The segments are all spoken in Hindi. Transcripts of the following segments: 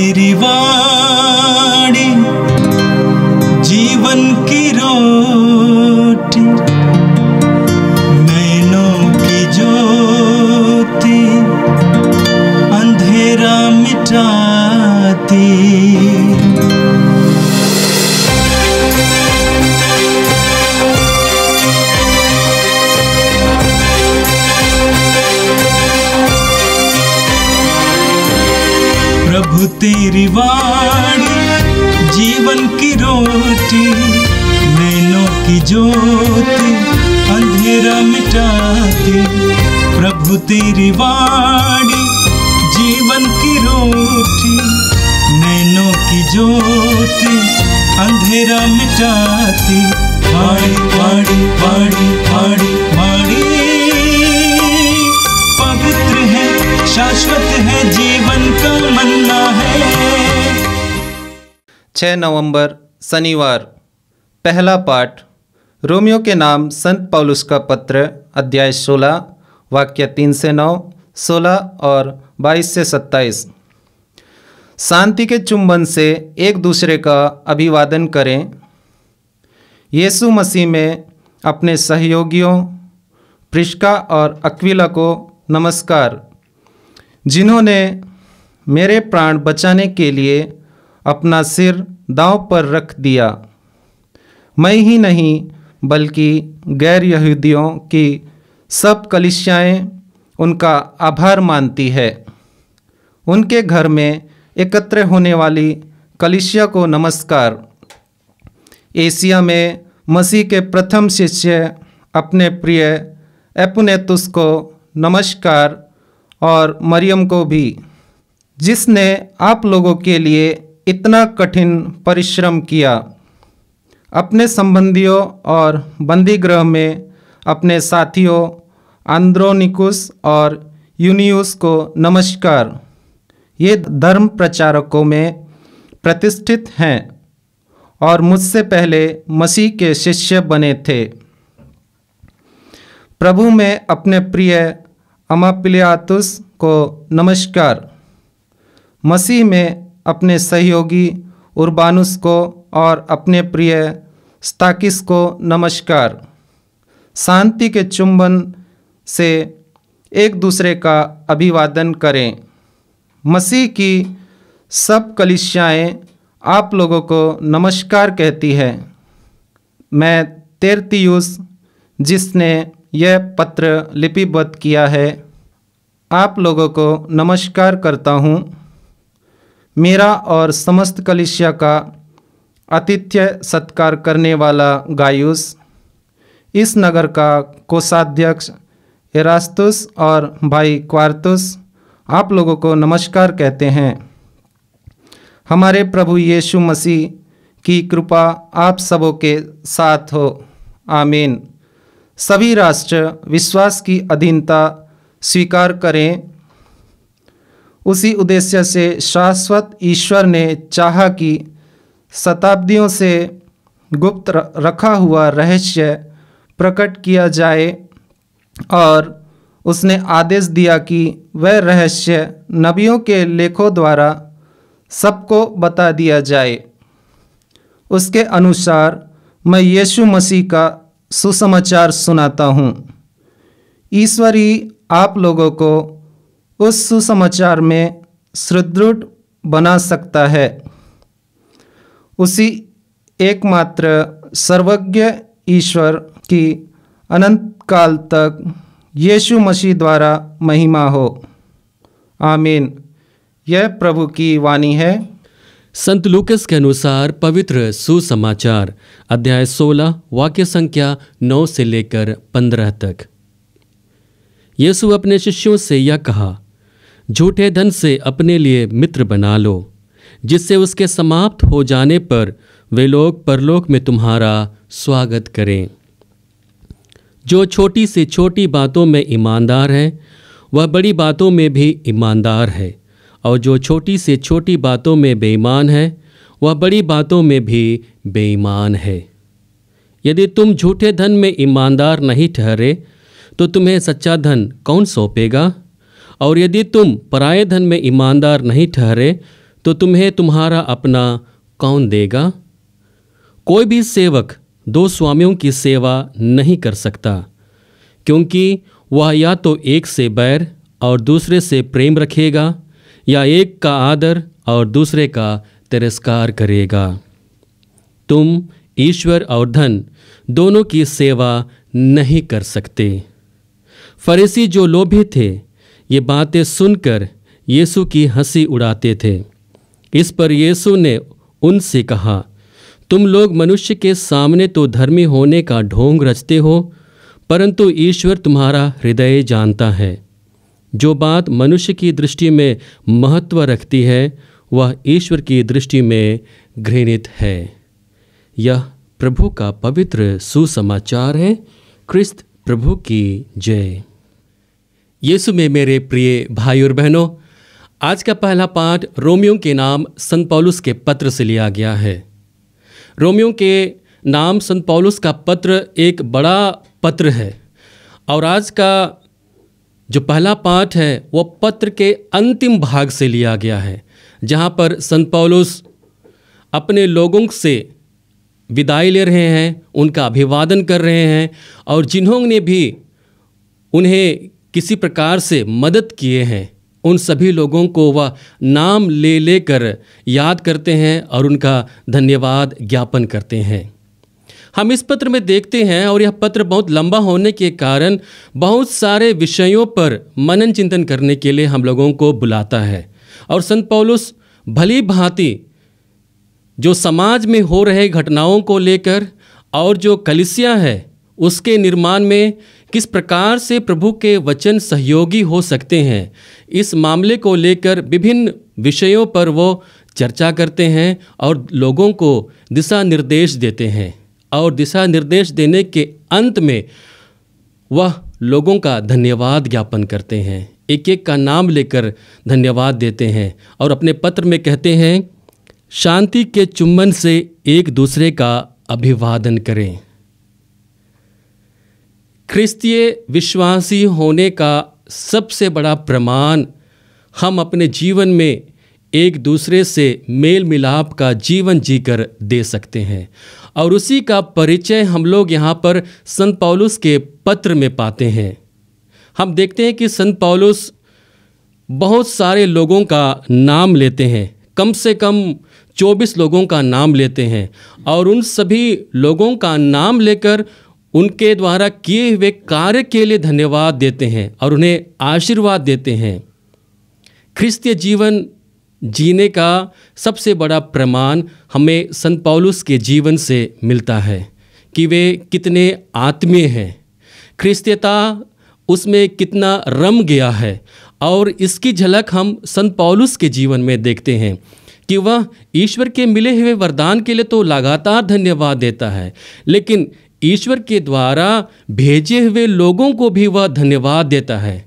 तेरी वाणी जीवन की रोटी, नैनों की ज्योति अंधेरा मिटाती। प्रभु तेरी वाणी जीवन की रोटी, नैनों की ज्योति अंधेरा मिटाती। प्रभु तेरी वाणी जीवन की रोटी, नैनों की ज्योति अंधेरा मिटाती। वाणी वाणी वाणी वाणी वाणी पवित्र है, शाश्वत है, जीवन का मन्ना है। 6 नवंबर शनिवार। पहला पाठ रोमियो के नाम संत पौलुस का पत्र, अध्याय 16 वाक्य 3 से 9, 16 और 22 से 27। शांति के चुंबन से एक दूसरे का अभिवादन करें। यीशु मसीह में अपने सहयोगियों प्रिस्का और अक्विला को नमस्कार, जिन्होंने मेरे प्राण बचाने के लिए अपना सिर दांव पर रख दिया। मैं ही नहीं बल्कि गैर यहूदियों की सब कलीसियाएं उनका आभार मानती है। उनके घर में एकत्र होने वाली कलीसिया को नमस्कार। एशिया में मसीह के प्रथम शिष्य अपने प्रिय एपुनेतुस को नमस्कार, और मरियम को भी, जिसने आप लोगों के लिए इतना कठिन परिश्रम किया। अपने संबंधियों और बंदीगृह में अपने साथियों आंद्रोनिकुस और यूनियुस को नमस्कार। ये धर्म प्रचारकों में प्रतिष्ठित हैं और मुझसे पहले मसीह के शिष्य बने थे। प्रभु में अपने प्रिय अमापिलियातुस को नमस्कार। मसीह में अपने सहयोगी उर्बानुस को और अपने प्रिय स्ताकिस को नमस्कार। शांति के चुंबन से एक दूसरे का अभिवादन करें। मसीह की सब कलीसियाएं आप लोगों को नमस्कार कहती है। मैं तेरतियुस, जिसने यह पत्र लिपिबद्ध किया है, आप लोगों को नमस्कार करता हूँ। मेरा और समस्त कलीसिया का आतिथ्य सत्कार करने वाला गायुस, इस नगर का कोषाध्यक्ष एरास्तुस और भाई क्वारतुस आप लोगों को नमस्कार कहते हैं। हमारे प्रभु यीशु मसीह की कृपा आप सबों के साथ हो। आमीन। सभी राष्ट्र विश्वास की अधीनता स्वीकार करें। उसी उद्देश्य से शाश्वत ईश्वर ने चाहा कि शताब्दियों से गुप्त रखा हुआ रहस्य प्रकट किया जाए, और उसने आदेश दिया कि वह रहस्य नबियों के लेखों द्वारा सबको बता दिया जाए। उसके अनुसार मैं यीशु मसीह का सुसमाचार सुनाता हूँ। ईश्वर ही आप लोगों को उस सुसमाचार में सुदृढ़ बना सकता है। उसी एकमात्र सर्वज्ञ ईश्वर की अनंत काल तक यीशु मसीह द्वारा महिमा हो। आमीन। यह प्रभु की वाणी है। संत लूकस के अनुसार पवित्र सुसमाचार, अध्याय 16 वाक्य संख्या 9 से लेकर 15 तक। यीशु अपने शिष्यों से यह कहा, झूठे धन से अपने लिए मित्र बना लो, जिससे उसके समाप्त हो जाने पर वे लोग परलोक में तुम्हारा स्वागत करें। जो छोटी से छोटी बातों में ईमानदार है, वह बड़ी बातों में भी ईमानदार है, और जो छोटी से छोटी बातों में बेईमान है, वह बड़ी बातों में भी बेईमान है। यदि तुम झूठे धन में ईमानदार नहीं ठहरे, तो तुम्हें सच्चा धन कौन सौंपेगा? और यदि तुम पराये धन में ईमानदार नहीं ठहरे, तो तुम्हें तुम्हारा अपना कौन देगा? कोई भी सेवक दो स्वामियों की सेवा नहीं कर सकता, क्योंकि वह या तो एक से बैर और दूसरे से प्रेम रखेगा, या एक का आदर और दूसरे का तिरस्कार करेगा। तुम ईश्वर और धन दोनों की सेवा नहीं कर सकते। फरीसी जो लोभी थे, ये बातें सुनकर यीशु की हंसी उड़ाते थे। इस पर यीशु ने उनसे कहा, तुम लोग मनुष्य के सामने तो धर्मी होने का ढोंग रचते हो, परंतु ईश्वर तुम्हारा हृदय जानता है। जो बात मनुष्य की दृष्टि में महत्व रखती है, वह ईश्वर की दृष्टि में घृणित है। यह प्रभु का पवित्र सुसमाचार है। क्रिस्त प्रभु की जय। यीशु में मेरे प्रिय भाई और बहनों, आज का पहला पाठ रोमियो के नाम संत पौलुस के पत्र से लिया गया है। रोमियो के नाम संत पौलुस का पत्र एक बड़ा पत्र है, और आज का जो पहला पाठ है वह पत्र के अंतिम भाग से लिया गया है, जहाँ पर संत पौलुस अपने लोगों से विदाई ले रहे हैं, उनका अभिवादन कर रहे हैं, और जिन्होंने भी उन्हें किसी प्रकार से मदद किए हैं, उन सभी लोगों को वह नाम ले लेकर याद करते हैं और उनका धन्यवाद ज्ञापन करते हैं। हम इस पत्र में देखते हैं, और यह पत्र बहुत लंबा होने के कारण बहुत सारे विषयों पर मनन चिंतन करने के लिए हम लोगों को बुलाता है। और संत पौलुस भली भांति जो समाज में हो रहे घटनाओं को लेकर और जो कलीसिया है उसके निर्माण में किस प्रकार से प्रभु के वचन सहयोगी हो सकते हैं, इस मामले को लेकर विभिन्न विषयों पर वो चर्चा करते हैं और लोगों को दिशा निर्देश देते हैं। और दिशा निर्देश देने के अंत में वह लोगों का धन्यवाद ज्ञापन करते हैं, एक एक का नाम लेकर धन्यवाद देते हैं, और अपने पत्र में कहते हैं, शांति के चुम्बन से एक दूसरे का अभिवादन करें। ख्रिस्तीय विश्वासी होने का सबसे बड़ा प्रमाण हम अपने जीवन में एक दूसरे से मेल मिलाप का जीवन जीकर दे सकते हैं, और उसी का परिचय हम लोग यहाँ पर संत पौलुस के पत्र में पाते हैं। हम देखते हैं कि संत पौलुस बहुत सारे लोगों का नाम लेते हैं, कम से कम 24 लोगों का नाम लेते हैं, और उन सभी लोगों का नाम लेकर उनके द्वारा किए हुए कार्य के लिए धन्यवाद देते हैं और उन्हें आशीर्वाद देते हैं। ख्रिस्तीय जीवन जीने का सबसे बड़ा प्रमाण हमें संत पौलुस के जीवन से मिलता है कि वे कितने आत्मीय हैं, ख्रिस्तीयता उसमें कितना रम गया है। और इसकी झलक हम संत पौलुस के जीवन में देखते हैं कि वह ईश्वर के मिले हुए वरदान के लिए तो लगातार धन्यवाद देता है, लेकिन ईश्वर के द्वारा भेजे हुए लोगों को भी वह धन्यवाद देता है।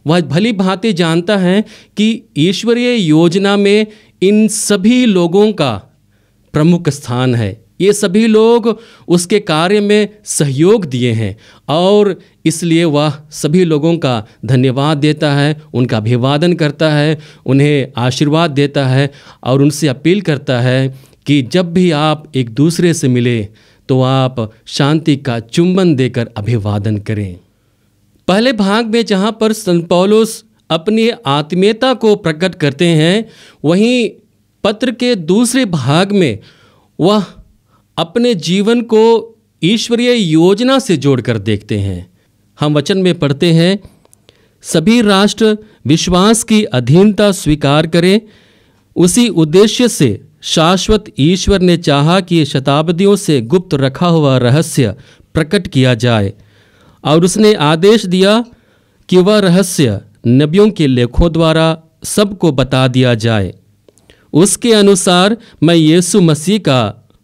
वह भली भांति जानता है कि ईश्वरीय योजना में इन सभी लोगों का प्रमुख स्थान है। ये सभी लोग उसके कार्य में सहयोग दिए हैं, और इसलिए वह सभी लोगों का धन्यवाद देता है, उनका अभिवादन करता है, उन्हें आशीर्वाद देता है, और उनसे अपील करता है कि जब भी आप एक दूसरे से मिले तो आप शांति का चुंबन देकर अभिवादन करें। पहले भाग में जहाँ पर संत पौलुस अपनी आत्मीयता को प्रकट करते हैं, वहीं पत्र के दूसरे भाग में वह अपने जीवन को ईश्वरीय योजना से जोड़कर देखते हैं। हम वचन में पढ़ते हैं, सभी राष्ट्र विश्वास की अधीनता स्वीकार करें। उसी उद्देश्य से शाश्वत ईश्वर ने चाहा कि शताब्दियों से गुप्त रखा हुआ रहस्य प्रकट किया जाए, और उसने आदेश दिया कि वह रहस्य नबियों के लेखों द्वारा सबको बता दिया जाए। उसके अनुसार मैं यीशु मसीह का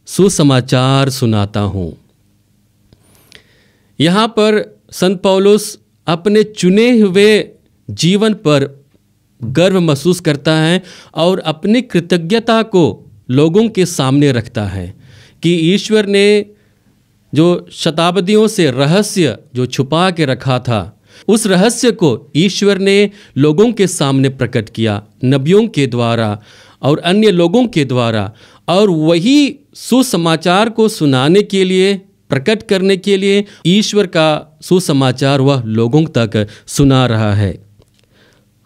सुसमाचार सुनाता हूँ। यहाँ पर संत पौलुस अपने चुने हुए जीवन पर गर्व महसूस करता है और अपनी कृतज्ञता को लोगों के सामने रखता है कि ईश्वर ने जो शताब्दियों से रहस्य जो छुपा के रखा था, उस रहस्य को ईश्वर ने लोगों के सामने प्रकट किया नबियों के द्वारा, और अन्य लोगों के द्वारा, और वही सुसमाचार को सुनाने के लिए, प्रकट करने के लिए ईश्वर का सुसमाचार वह लोगों तक सुना रहा है।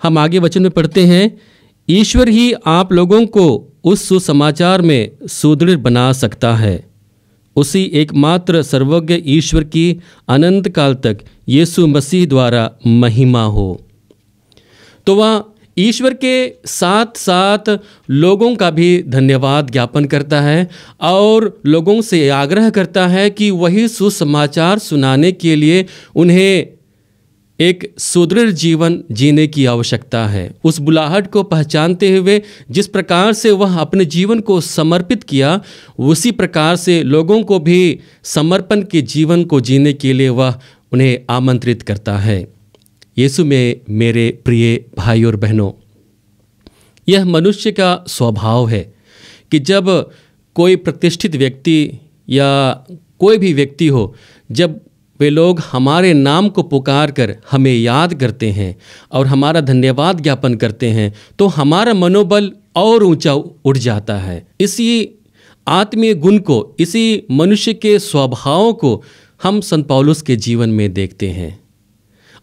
हम आगे वचन में पढ़ते हैं, ईश्वर ही आप लोगों को उस सुसमाचार में सुदृढ़ बना सकता है। उसी एकमात्र सर्वज्ञ ईश्वर की अनंत काल तक यीशु मसीह द्वारा महिमा हो। तो वह ईश्वर के साथ साथ लोगों का भी धन्यवाद ज्ञापन करता है और लोगों से आग्रह करता है कि वही सुसमाचार सुनाने के लिए उन्हें एक सुदृढ़ जीवन जीने की आवश्यकता है। उस बुलाहट को पहचानते हुए जिस प्रकार से वह अपने जीवन को समर्पित किया, उसी प्रकार से लोगों को भी समर्पण के जीवन को जीने के लिए वह उन्हें आमंत्रित करता है। यीशु में मेरे प्रिय भाई और बहनों, यह मनुष्य का स्वभाव है कि जब कोई प्रतिष्ठित व्यक्ति या कोई भी व्यक्ति हो, जब वे लोग हमारे नाम को पुकार कर हमें याद करते हैं और हमारा धन्यवाद ज्ञापन करते हैं, तो हमारा मनोबल और ऊंचा उठ जाता है। इसी आत्मीय गुण को, इसी मनुष्य के स्वभाव को हम संत पौलुस के जीवन में देखते हैं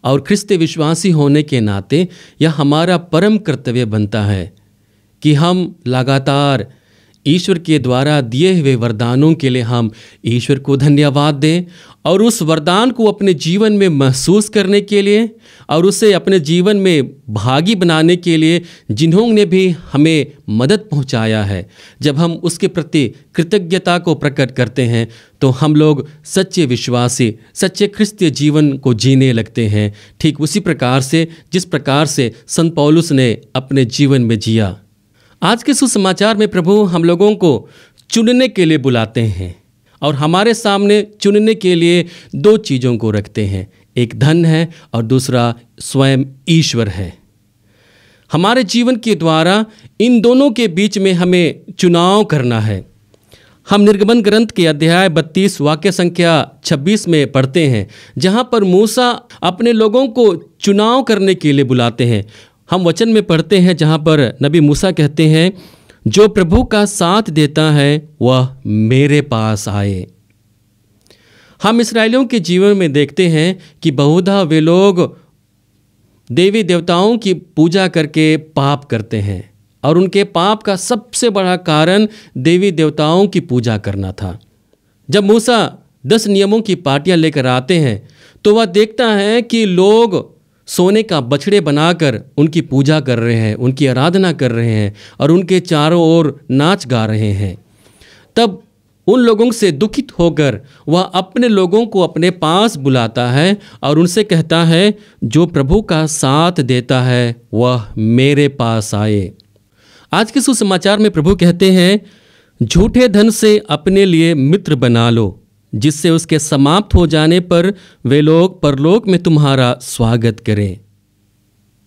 और ख्रिस्ती विश्वासी होने के नाते यह हमारा परम कर्तव्य बनता है कि हम लगातार ईश्वर के द्वारा दिए हुए वरदानों के लिए हम ईश्वर को धन्यवाद दें और उस वरदान को अपने जीवन में महसूस करने के लिए और उसे अपने जीवन में भागी बनाने के लिए जिन्होंने भी हमें मदद पहुंचाया है, जब हम उसके प्रति कृतज्ञता को प्रकट करते हैं तो हम लोग सच्चे विश्वासी, सच्चे ख्रिस्तीय जीवन को जीने लगते हैं। ठीक उसी प्रकार से जिस प्रकार से संत पौलुस ने अपने जीवन में जिया। आज के सुसमाचार में प्रभु हम लोगों को चुनने के लिए बुलाते हैं और हमारे सामने चुनने के लिए दो चीज़ों को रखते हैं, एक धन है और दूसरा स्वयं ईश्वर है। हमारे जीवन के द्वारा इन दोनों के बीच में हमें चुनाव करना है। हम निर्गमन ग्रंथ के अध्याय 32 वाक्य संख्या 26 में पढ़ते हैं, जहाँ पर मूसा अपने लोगों को चुनाव करने के लिए बुलाते हैं। हम वचन में पढ़ते हैं जहाँ पर नबी मूसा कहते हैं, जो प्रभु का साथ देता है वह मेरे पास आए। हम इस्राएलियों के जीवन में देखते हैं कि बहुधा वे लोग देवी देवताओं की पूजा करके पाप करते हैं और उनके पाप का सबसे बड़ा कारण देवी देवताओं की पूजा करना था। जब मूसा 10 नियमों की पाटियाँ लेकर आते हैं तो वह देखता है कि लोग सोने का बछड़े बनाकर उनकी पूजा कर रहे हैं, उनकी आराधना कर रहे हैं और उनके चारों ओर नाच गा रहे हैं। तब उन लोगों से दुखित होकर वह अपने लोगों को अपने पास बुलाता है और उनसे कहता है, जो प्रभु का साथ देता है वह मेरे पास आए। आज के सुसमाचार में प्रभु कहते हैं, झूठे धन से अपने लिए मित्र बना लो, जिससे उसके समाप्त हो जाने पर वे लोग परलोक में तुम्हारा स्वागत करें।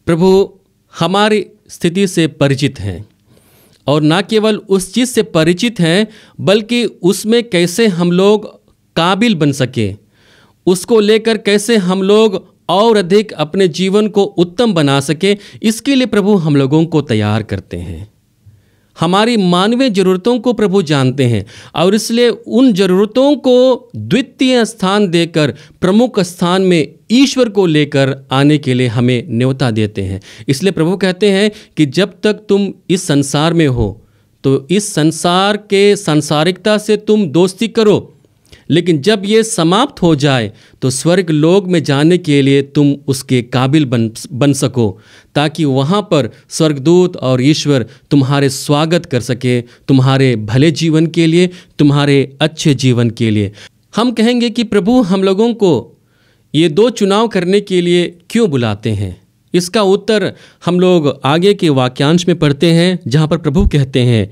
प्रभु हमारी स्थिति से परिचित हैं और न केवल उस चीज़ से परिचित हैं, बल्कि उसमें कैसे हम लोग काबिल बन सके, उसको लेकर कैसे हम लोग और अधिक अपने जीवन को उत्तम बना सके, इसके लिए प्रभु हम लोगों को तैयार करते हैं। हमारी मानवीय ज़रूरतों को प्रभु जानते हैं और इसलिए उन ज़रूरतों को द्वितीय स्थान देकर प्रमुख स्थान में ईश्वर को लेकर आने के लिए हमें न्योता देते हैं। इसलिए प्रभु कहते हैं कि जब तक तुम इस संसार में हो तो इस संसार के सांसारिकता से तुम दोस्ती करो, लेकिन जब ये समाप्त हो जाए तो स्वर्ग लोक में जाने के लिए तुम उसके काबिल बन सको, ताकि वहाँ पर स्वर्गदूत और ईश्वर तुम्हारे स्वागत कर सके, तुम्हारे भले जीवन के लिए, तुम्हारे अच्छे जीवन के लिए। हम कहेंगे कि प्रभु हम लोगों को ये दो चुनाव करने के लिए क्यों बुलाते हैं? इसका उत्तर हम लोग आगे के वाक्यांश में पढ़ते हैं, जहाँ पर प्रभु कहते हैं,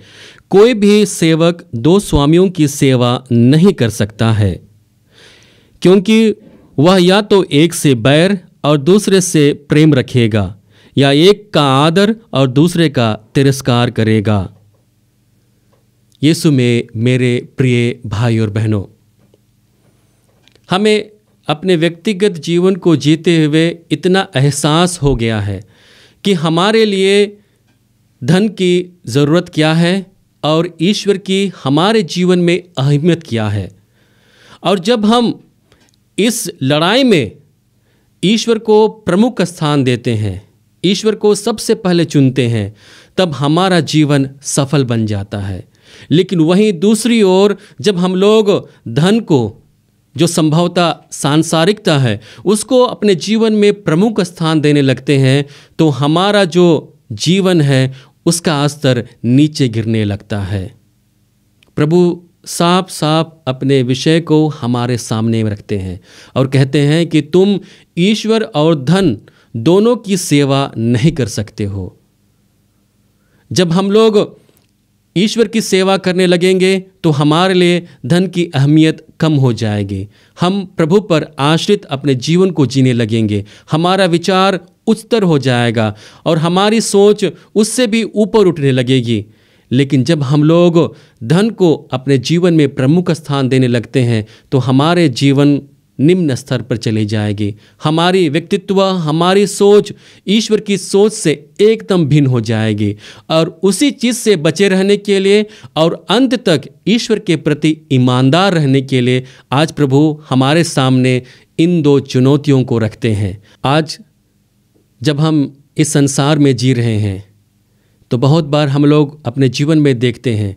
कोई भी सेवक दो स्वामियों की सेवा नहीं कर सकता है, क्योंकि वह या तो एक से बैर और दूसरे से प्रेम रखेगा, या एक का आदर और दूसरे का तिरस्कार करेगा। यीशु में मेरे प्रिय भाई और बहनों, हमें अपने व्यक्तिगत जीवन को जीते हुए इतना एहसास हो गया है कि हमारे लिए धन की ज़रूरत क्या है और ईश्वर की हमारे जीवन में अहमियत क्या है। और जब हम इस लड़ाई में ईश्वर को प्रमुख स्थान देते हैं, ईश्वर को सबसे पहले चुनते हैं, तब हमारा जीवन सफल बन जाता है। लेकिन वहीं दूसरी ओर जब हम लोग धन को, जो संभवतः सांसारिकता है, उसको अपने जीवन में प्रमुख स्थान देने लगते हैं, तो हमारा जो जीवन है उसका स्तर नीचे गिरने लगता है। प्रभु साफ साफ अपने विषय को हमारे सामने रखते हैं और कहते हैं कि तुम ईश्वर और धन दोनों की सेवा नहीं कर सकते हो। जब हम लोग ईश्वर की सेवा करने लगेंगे तो हमारे लिए धन की अहमियत कम हो जाएगी। हम प्रभु पर आश्रित अपने जीवन को जीने लगेंगे, हमारा विचार उच्चतर हो जाएगा और हमारी सोच उससे भी ऊपर उठने लगेगी। लेकिन जब हम लोग धन को अपने जीवन में प्रमुख स्थान देने लगते हैं तो हमारे जीवन निम्न स्तर पर चली जाएगी। हमारी व्यक्तित्व, हमारी सोच ईश्वर की सोच से एकदम भिन्न हो जाएगी और उसी चीज़ से बचे रहने के लिए और अंत तक ईश्वर के प्रति ईमानदार रहने के लिए आज प्रभु हमारे सामने इन दो चुनौतियों को रखते हैं। आज जब हम इस संसार में जी रहे हैं तो बहुत बार हम लोग अपने जीवन में देखते हैं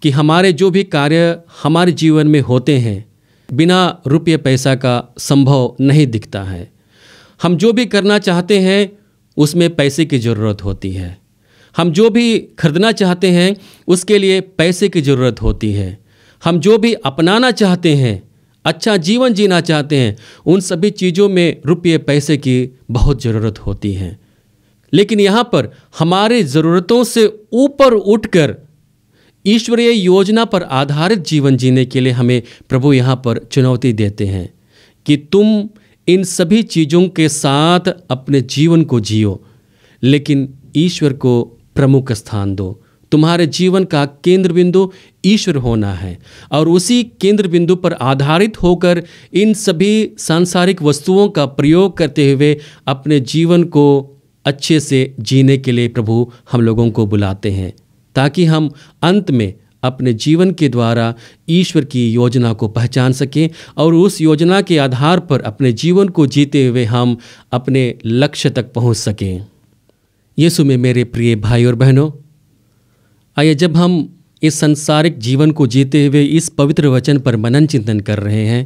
कि हमारे जो भी कार्य हमारे जीवन में होते हैं बिना रुपये पैसा का संभव नहीं दिखता है। हम जो भी करना चाहते हैं उसमें पैसे की ज़रूरत होती है। हम जो भी खरीदना चाहते हैं उसके लिए पैसे की ज़रूरत होती है। हम जो भी अपनाना चाहते हैं, अच्छा जीवन जीना चाहते हैं, उन सभी चीज़ों में रुपये पैसे की बहुत ज़रूरत होती है। लेकिन यहाँ पर हमारे ज़रूरतों से ऊपर उठकर ईश्वरीय योजना पर आधारित जीवन जीने के लिए हमें प्रभु यहाँ पर चुनौती देते हैं कि तुम इन सभी चीज़ों के साथ अपने जीवन को जियो, लेकिन ईश्वर को प्रमुख स्थान दो। तुम्हारे जीवन का केंद्र बिंदु ईश्वर होना है और उसी केंद्र बिंदु पर आधारित होकर इन सभी सांसारिक वस्तुओं का प्रयोग करते हुए अपने जीवन को अच्छे से जीने के लिए प्रभु हम लोगों को बुलाते हैं, ताकि हम अंत में अपने जीवन के द्वारा ईश्वर की योजना को पहचान सकें और उस योजना के आधार पर अपने जीवन को जीते हुए हम अपने लक्ष्य तक पहुंच सकें। यीशु में मेरे प्रिय भाई और बहनों, आइए जब हम इस संसारिक जीवन को जीते हुए इस पवित्र वचन पर मनन चिंतन कर रहे हैं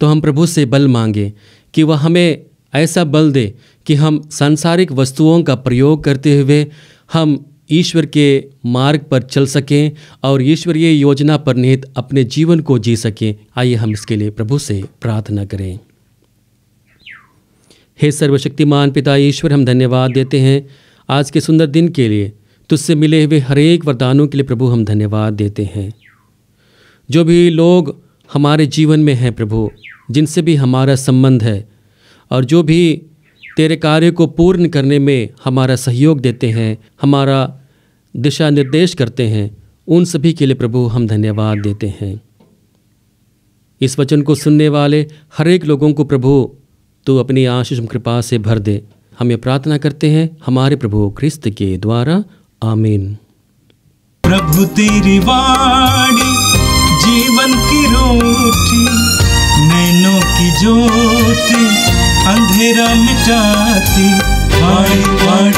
तो हम प्रभु से बल मांगे कि वह हमें ऐसा बल दे कि हम सांसारिक वस्तुओं का प्रयोग करते हुए हम ईश्वर के मार्ग पर चल सकें और ईश्वरीय योजना पर निहित अपने जीवन को जी सकें। आइए हम इसके लिए प्रभु से प्रार्थना करें। हे सर्वशक्तिमान पिता ईश्वर, हम धन्यवाद देते हैं आज के सुंदर दिन के लिए। तुझसे मिले हुए हर एक वरदानों के लिए प्रभु हम धन्यवाद देते हैं। जो भी लोग हमारे जीवन में हैं प्रभु, जिनसे भी हमारा संबंध है और जो भी तेरे कार्य को पूर्ण करने में हमारा सहयोग देते हैं, हमारा दिशा निर्देश करते हैं, उन सभी के लिए प्रभु हम धन्यवाद देते हैं। इस वचन को सुनने वाले हर एक लोगों को प्रभु तू अपनी आशीष कृपा से भर दे। हम ये प्रार्थना करते हैं हमारे प्रभु ख्रिस्त के द्वारा, आमीन। प्रभु तेरी वाणी जीवन की रोटी, नैनों की ज्योति अंधेरा मिटाती, वाणी वाणी